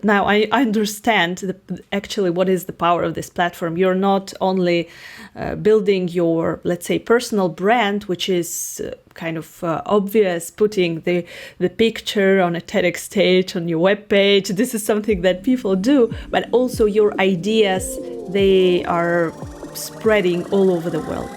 now I understand actually what is the power of this platform. You're not only building your, let's say, personal brand, which is kind of obvious, putting the picture on a TEDx stage on your webpage. This is something that people do, but also your ideas, they are spreading all over the world.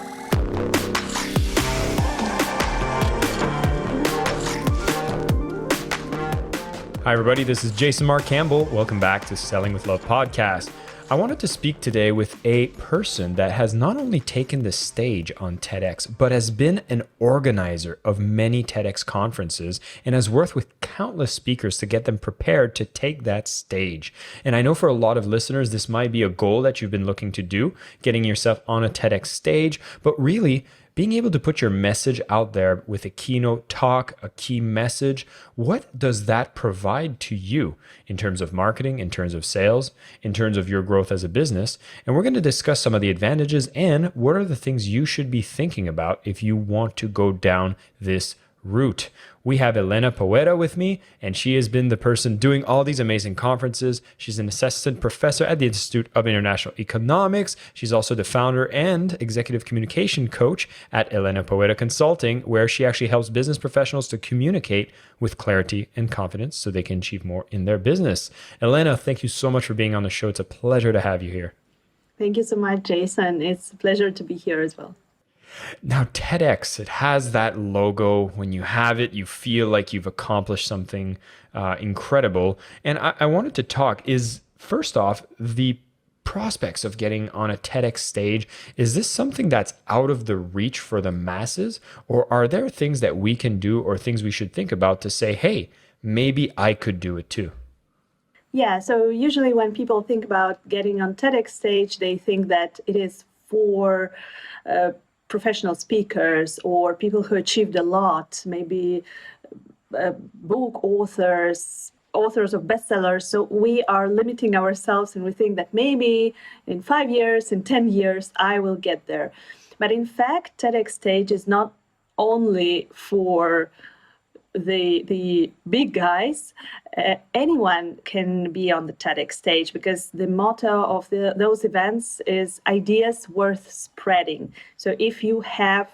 Hi, everybody. This is Jason Mark Campbell. Welcome back to Selling with Love podcast. I wanted to speak today with a person that has not only taken the stage on TEDx, but has been an organizer of many TEDx conferences and has worked with countless speakers to get them prepared to take that stage. And I know for a lot of listeners, this might be a goal that you've been looking to do, getting yourself on a TEDx stage, but really being able to put your message out there with a keynote talk, a key message. What does that provide to you in terms of marketing, in terms of sales, in terms of your growth as a business? And we're going to discuss some of the advantages and what are the things you should be thinking about if you want to go down this route. We have Elena Poeta with me, and she has been the person doing all these amazing conferences. She's an assistant professor at the Institute of International Economics. She's also the founder and executive communication coach at Elena Poeta Consulting, where she actually helps business professionals to communicate with clarity and confidence so they can achieve more in their business. Elena, thank you so much for being on the show. It's a pleasure to have you here. Thank you so much, Jason. It's a pleasure to be here as well. Now, TEDx, it has that logo. When you have it, you feel like you've accomplished something incredible. And I wanted to talk is, first off, the prospects of getting on a TEDx stage. Is this something that's out of the reach for the masses? Or are there things that we can do or things we should think about to say, hey, maybe I could do it too? Yeah, so usually when people think about getting on TEDx stage, they think that it is for professional speakers or people who achieved a lot, maybe book authors of bestsellers. So we are limiting ourselves and we think that maybe in 5 years, in 10 years, I will get there. But in fact, TEDx stage is not only for the big guys. Anyone can be on the TEDx stage because the motto of those events is ideas worth spreading. So if you have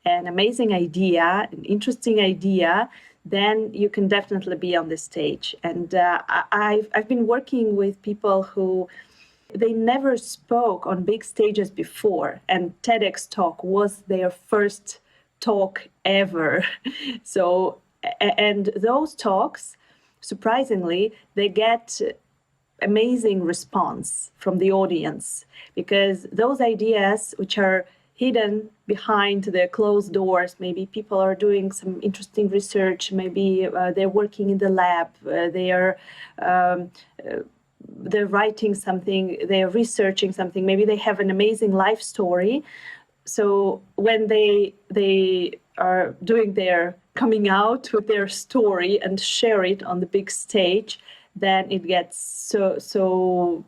an amazing idea, an interesting idea, then you can definitely be on the stage. And I've been working with people who they never spoke on big stages before, and TEDx talk was their first talk ever. So, and those talks, surprisingly, they get amazing response from the audience because those ideas which are hidden behind the closed doors, maybe people are doing some interesting research, maybe they're working in the lab, they're writing something, they're researching something, maybe they have an amazing life story. So when they are doing their coming out with their story and share it on the big stage, then it gets so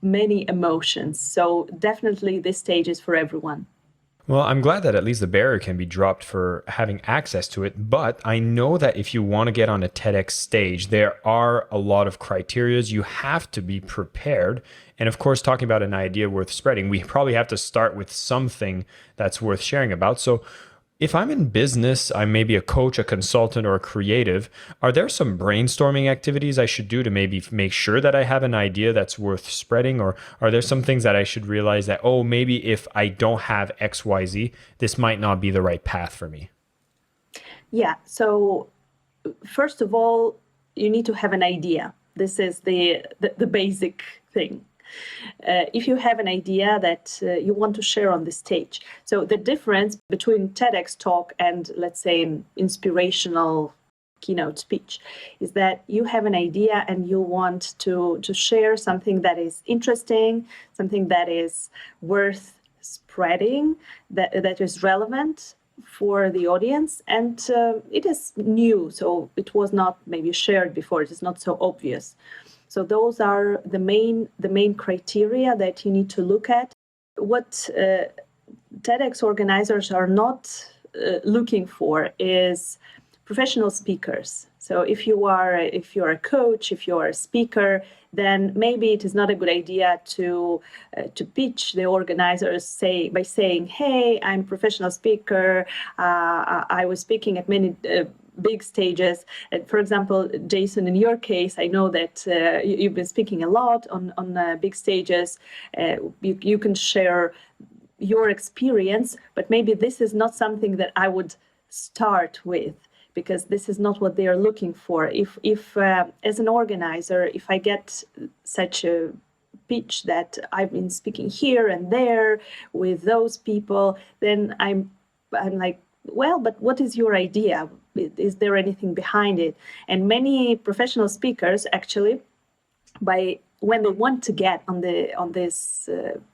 many emotions. So definitely this stage is for everyone. Well, I'm glad that at least the barrier can be dropped for having access to it. But I know that if you want to get on a TEDx stage, there are a lot of criterias. You have to be prepared. And of course, talking about an idea worth spreading, we probably have to start with something that's worth sharing about. So if I'm in business, I'm maybe a coach, a consultant, or a creative, are there some brainstorming activities I should do to maybe make sure that I have an idea that's worth spreading? Or are there some things that I should realize that, oh, maybe if I don't have XYZ, this might not be the right path for me? Yeah, so first of all, you need to have an idea. This is the basic thing. If you have an idea that you want to share on the stage. So the difference between TEDx talk and, let's say, an inspirational keynote speech is that you have an idea and you want to share something that is interesting, something that is worth spreading, that is relevant for the audience, and it is new, so it was not maybe shared before, it is not so obvious. So those are the main criteria that you need to look at. What TEDx organizers are not looking for is professional speakers. So if you're a coach, if you're a speaker, then maybe it is not a good idea to pitch the organizers by saying, "Hey, I'm a professional speaker. I was speaking at many big stages." And for example, Jason, in your case, I know that you've been speaking a lot on big stages. You can share your experience, but maybe this is not something that I would start with, because this is not what they are looking for. If as an organizer, if I get such a pitch that I've been speaking here and there with those people, then I'm like, well, but what is your idea? Is there anything behind it? And many professional speakers actually, when they want to get on this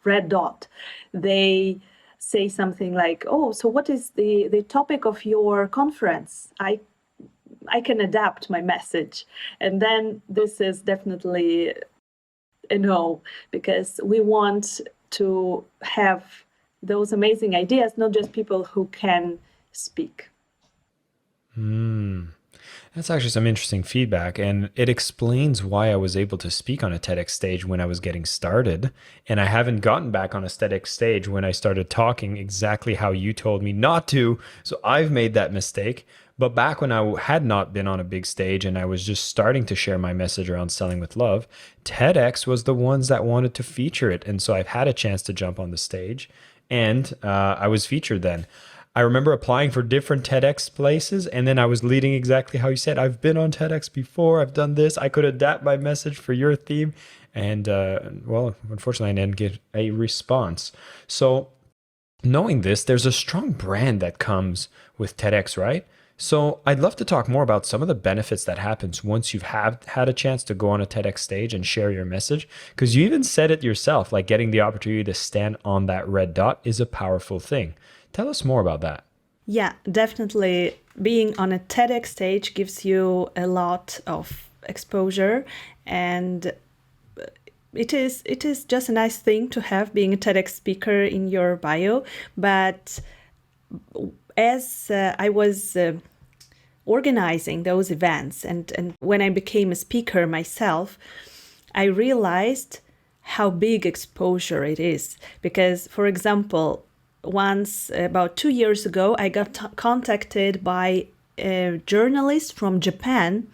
red dot, they say something like, "Oh, so what is the topic of your conference? I can adapt my message." And then this is definitely a no, because we want to have those amazing ideas, not just people who can speak. That's actually some interesting feedback, and it explains why I was able to speak on a TEDx stage when I was getting started, and I haven't gotten back on a TEDx stage when I started talking exactly how you told me not to. So I've made that mistake. But back when I had not been on a big stage and I was just starting to share my message around selling with love, TEDx was the ones that wanted to feature it. And so I've had a chance to jump on the stage, and I was featured then. I remember applying for different TEDx places, and then I was leading exactly how you said. I've been on TEDx before. I've done this. I could adapt my message for your theme. And well, unfortunately, I didn't get a response. So knowing this, there's a strong brand that comes with TEDx, right? So I'd love to talk more about some of the benefits that happens once you've had a chance to go on a TEDx stage and share your message, because you even said it yourself, like getting the opportunity to stand on that red dot is a powerful thing. Tell us more about that. Yeah, definitely. Being on a TEDx stage gives you a lot of exposure, and it is just a nice thing to have, being a TEDx speaker in your bio. But as I was organizing those events, and when I became a speaker myself, I realized how big exposure it is. Because, for example, once, about 2 years ago, I got contacted by a journalist from Japan,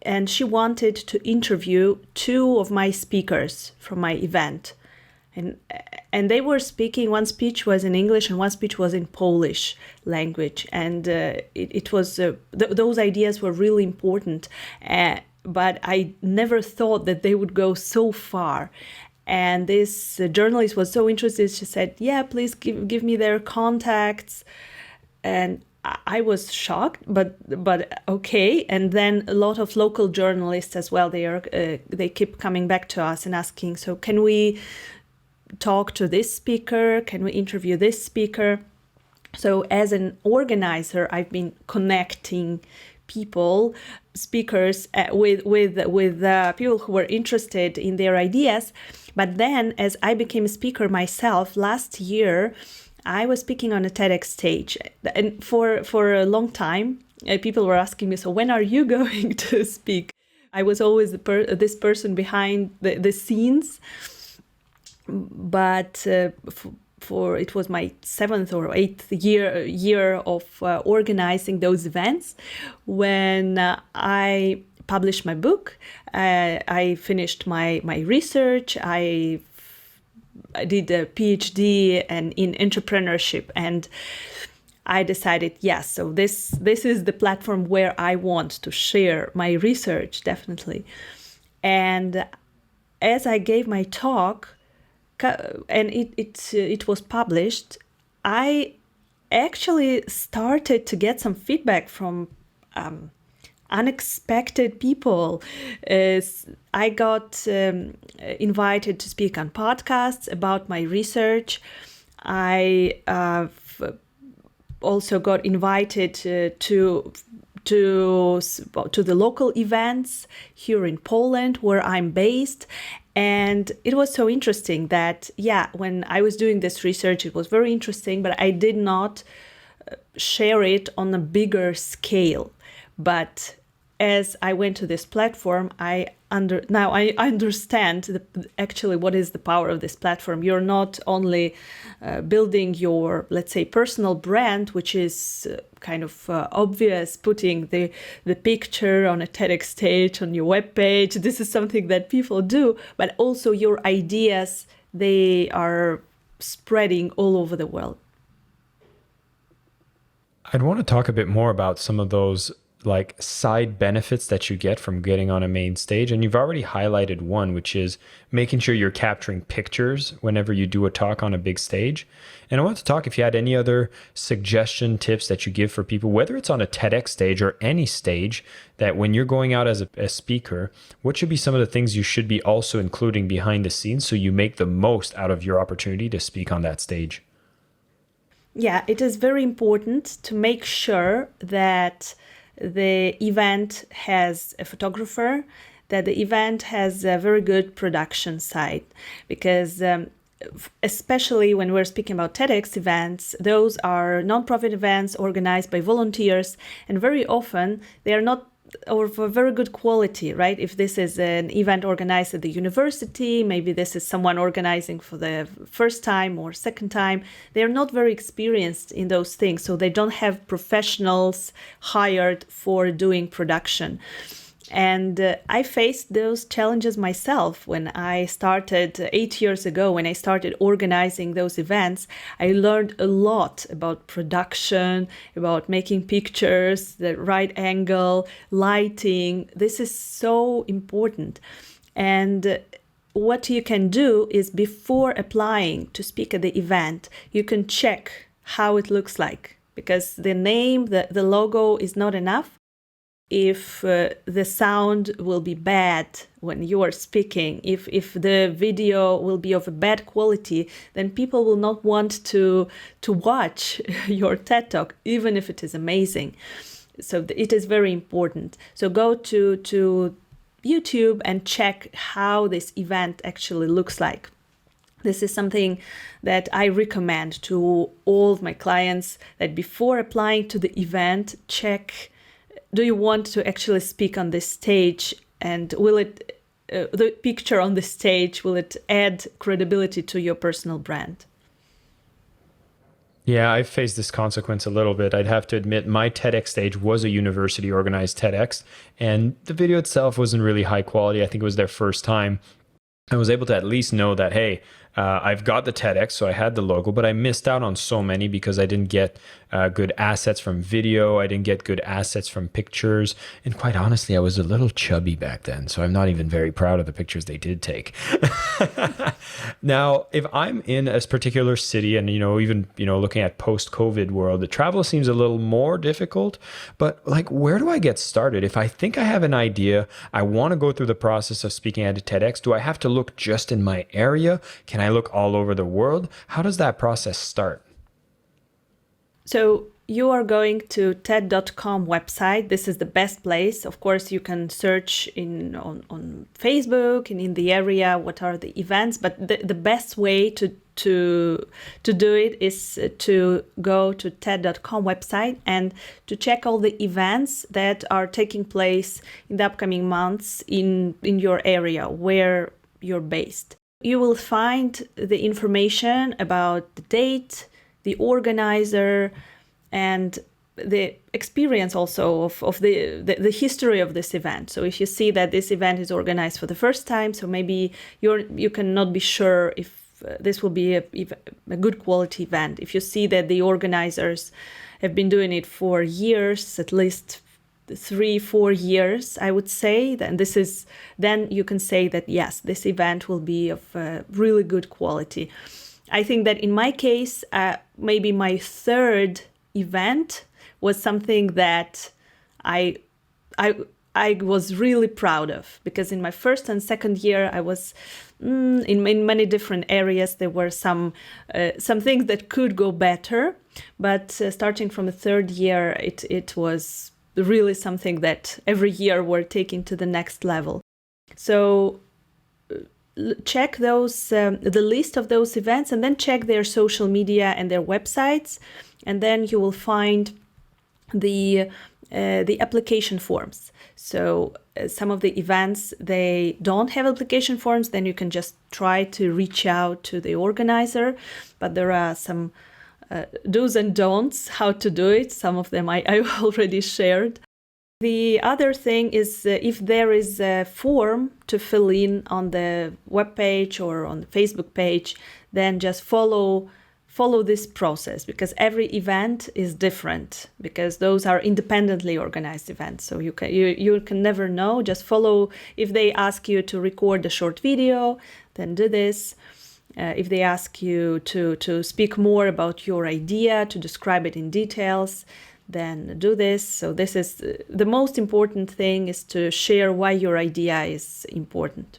and she wanted to interview 2 of my speakers from my event. And they were speaking, one speech was in English and one speech was in Polish language. And it was, those ideas were really important. But I never thought that they would go so far. And this journalist was so interested. She said, "Yeah, please give me their contacts." And I was shocked, but okay. And then a lot of local journalists as well, they keep coming back to us and asking, "So can we talk to this speaker? Can we interview this speaker?" So as an organizer, I've been connecting speakers with people who were interested in their ideas. But then, as I became a speaker myself last year, I was speaking on a TEDx stage, and for a long time, people were asking me, "So when are you going to speak?" I was always this person behind the scenes, but for it was my 7th or 8th year of organizing those events when I published my book. I finished my research. I did a PhD in entrepreneurship, and I decided, yes, so this is the platform where I want to share my research, definitely. And as I gave my talk, and it was published, I actually started to get some feedback from unexpected people. I got invited to speak on podcasts about my research. I also got invited to the local events here in Poland, where I'm based. And it was so interesting that, when I was doing this research, it was very interesting, but I did not share it on a bigger scale. But as I went to this platform, now I understand actually what is the power of this platform. You're not only building your, let's say, personal brand, which is kind of obvious, putting the picture on a TEDx stage on your webpage. This is something that people do, but also your ideas, they are spreading all over the world. I'd want to talk a bit more about some of those like side benefits that you get from getting on a main stage. And you've already highlighted one, which is making sure you're capturing pictures whenever you do a talk on a big stage. And I want to talk if you had any other suggestion tips that you give for people, whether it's on a TEDx stage or any stage, that when you're going out as a speaker, what should be some of the things you should be also including behind the scenes so you make the most out of your opportunity to speak on that stage? Yeah, it is very important to make sure that the event has a photographer, that the event has a very good production side, because especially when we're speaking about TEDx events, those are nonprofit events organized by volunteers, and very often they are not of a very good quality, right? If this is an event organized at the university, maybe this is someone organizing for the first time or second time, they're not very experienced in those things. So they don't have professionals hired for doing production. And I faced those challenges myself when I started 8 years ago. When I started organizing those events, I learned a lot about production, about making pictures, the right angle, lighting. This is so important. And what you can do is, before applying to speak at the event, you can check how it looks like, because the name, the logo is not enough. If the sound will be bad when you are speaking, if the video will be of a bad quality, then people will not want to watch your TED Talk, even if it is amazing. So it is very important. So go to YouTube and check how this event actually looks like. This is something that I recommend to all of my clients, that before applying to the event, check, do you want to actually speak on this stage, and will it, the picture on the stage, will it add credibility to your personal brand? Yeah, I've faced this consequence a little bit. I'd have to admit my TEDx stage was a university organized TEDx, and the video itself wasn't really high quality. I think it was their first time. I was able to at least know that, hey, I've got the TEDx, so I had the logo, but I missed out on so many because I didn't get good assets from video. I didn't get good assets from pictures. And quite honestly, I was a little chubby back then, so I'm not even very proud of the pictures they did take. Now, if I'm in a particular city and, even, looking at post-COVID world, the travel seems a little more difficult, but like, where do I get started? If I think I have an idea, I want to go through the process of speaking at a TEDx, do I have to look just in my area? Can I look all over the world? How does that process start? So you are going to TED.com website. This is the best place. Of course, you can search on Facebook and in the area what are the events, but the best way to do it is to go to TED.com website and to check all the events that are taking place in the upcoming months in your area where you're based. You will find the information about the date, the organizer, and the experience also of the history of this event. So if you see that this event is organized for the first time, so maybe you cannot be sure if this will be a good quality event. If you see that the organizers have been doing it for years, at least 3-4 years, I would say, then you can say that yes, this event will be of really good quality. I think that in my case, maybe my third event was something that I was really proud of, because in my first and second year I was in many different areas. There were some things that could go better, but starting from the third year, it was really something that every year we're taking to the next level. So check those the list of those events, and then check their social media and their websites, and then you will find the application forms. So some of the events, they don't have application forms, then you can just try to reach out to the organizer, but there are some do's and don'ts how to do it. Some of them I already shared. The other thing is if there is a form to fill in on the webpage or on the Facebook page, then just follow this process, because every event is different, because those are independently organized events. So you can never know. Just follow. If they ask you to record a short video, then do this. If they ask you to speak more about your idea, to describe it in details, then do this. So this is the most important thing, is to share why your idea is important.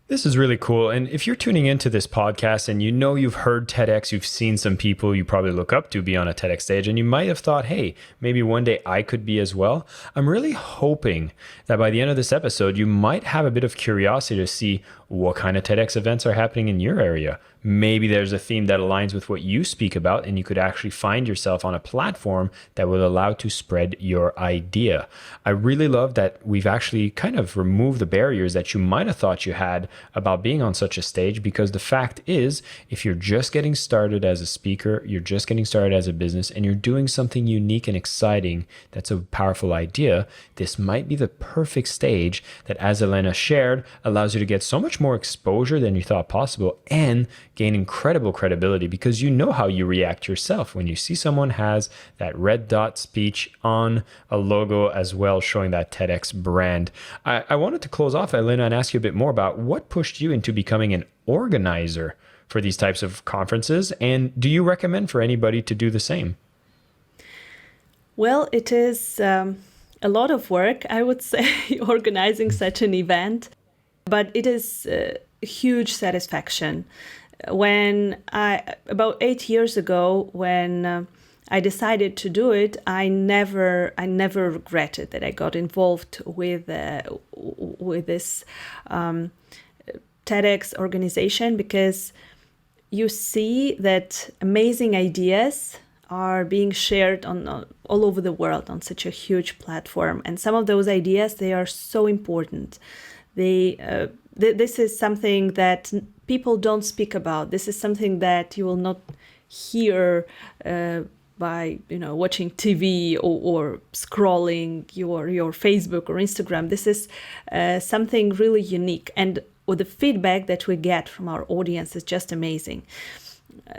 This is really cool. And if you're tuning into this podcast and you know you've heard TEDx, you've seen some people you probably look up to be on a TEDx stage, and you might have thought, hey, maybe one day I could be as well. I'm really hoping that by the end of this episode, you might have a bit of curiosity to see what kind of TEDx events are happening in your area. Maybe there's a theme that aligns with what you speak about, and you could actually find yourself on a platform that will allow to spread your idea. I really love that we've actually kind of removed the barriers that you might have thought you had about being on such a stage, because the fact is, if you're just getting started as a speaker, you're just getting started as a business, and you're doing something unique and exciting that's a powerful idea, this might be the perfect stage that, as Elena shared, allows you to get so much more exposure than you thought possible, and gain incredible credibility, because you know how you react yourself when you see someone has that red dot speech on a logo as well, showing that TEDx brand. I wanted to close off, Elena, and ask you a bit more about what pushed you into becoming an organizer for these types of conferences, and do you recommend for anybody to do the same? Well, it is a lot of work, I would say, organizing such an event, but it is a huge satisfaction. About 8 years ago, when I decided to do it, I never regretted that I got involved with this TEDx organization, because you see that amazing ideas are being shared on all over the world on such a huge platform, and some of those ideas, they are so important. This is something that people don't speak about. This is something that you will not hear by watching TV or scrolling your Facebook or Instagram. This is something really unique, and the feedback that we get from our audience is just amazing.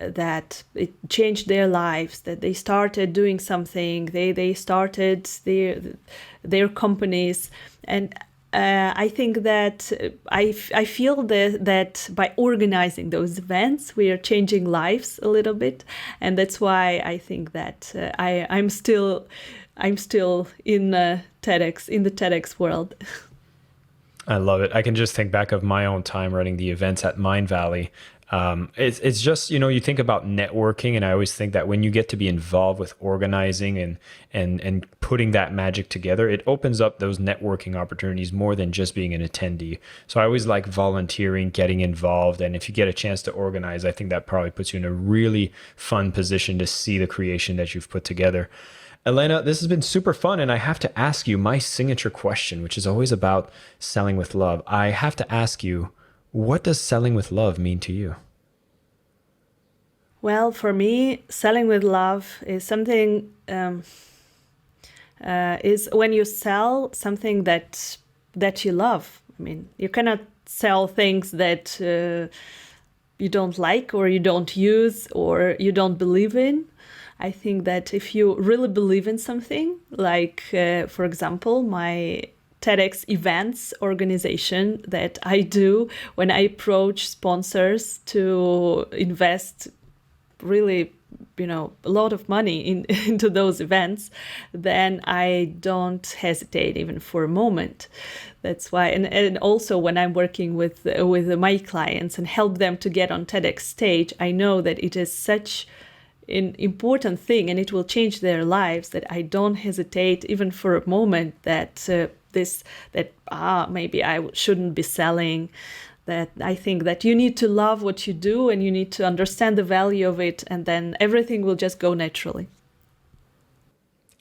That it changed their lives, that they started doing something, they started their companies, and I think that I feel that by organizing those events, we are changing lives a little bit, and that's why I think that I'm still in TEDx, in the TEDx world. I love it. I can just think back of my own time running the events at Mindvalley. It's just, you think about networking, and I always think that when you get to be involved with organizing and putting that magic together, it opens up those networking opportunities more than just being an attendee. So I always like volunteering, getting involved, and if you get a chance to organize, I think that probably puts you in a really fun position to see the creation that you've put together. Elena, this has been super fun, and I have to ask you my signature question, which is always about selling with love. I have to ask you, what does selling with love mean to you? Well, for me, selling with love is something, is when you sell something that you love. I mean, you cannot sell things that you don't like, or you don't use, or you don't believe in. I think that if you really believe in something, like, for example, my TEDx events organization that I do, when I approach sponsors to invest really, a lot of money into those events, then I don't hesitate even for a moment. That's why, and also when I'm working with my clients and help them to get on TEDx stage, I know that it is such an important thing and it will change their lives, that I don't hesitate even for a moment that maybe I shouldn't be selling, that I think that you need to love what you do and you need to understand the value of it, and then everything will just go naturally.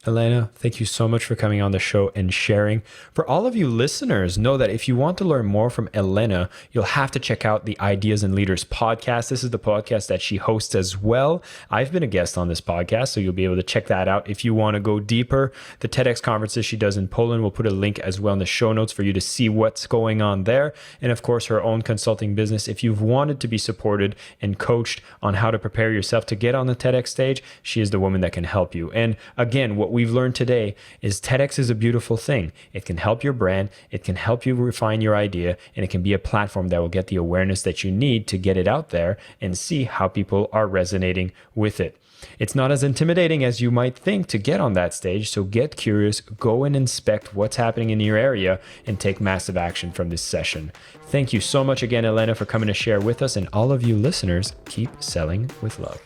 Elena, thank you so much for coming on the show and sharing. For all of you listeners, know that if you want to learn more from Elena, you'll have to check out the Ideas and Leaders podcast. This is the podcast that she hosts as well. I've been a guest on this podcast, so you'll be able to check that out if you want to go deeper. The TEDx conferences she does in Poland, we'll put a link as well in the show notes for you to see what's going on there. And of course, her own consulting business. If you've wanted to be supported and coached on how to prepare yourself to get on the TEDx stage, she is the woman that can help you. And again, what we've learned today is TEDx is a beautiful thing. It can help your brand, it can help you refine your idea, and it can be a platform that will get the awareness that you need to get it out there and see how people are resonating with it. It's not as intimidating as you might think to get on that stage, so get curious, go and inspect what's happening in your area, and take massive action from this session. Thank you so much again, Elena, for coming to share with us, and all of you listeners, keep selling with love.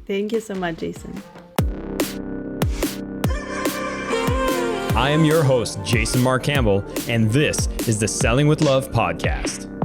Thank you so much, Jason. I am your host, Jason Mark Campbell, and this is the Selling with Love podcast.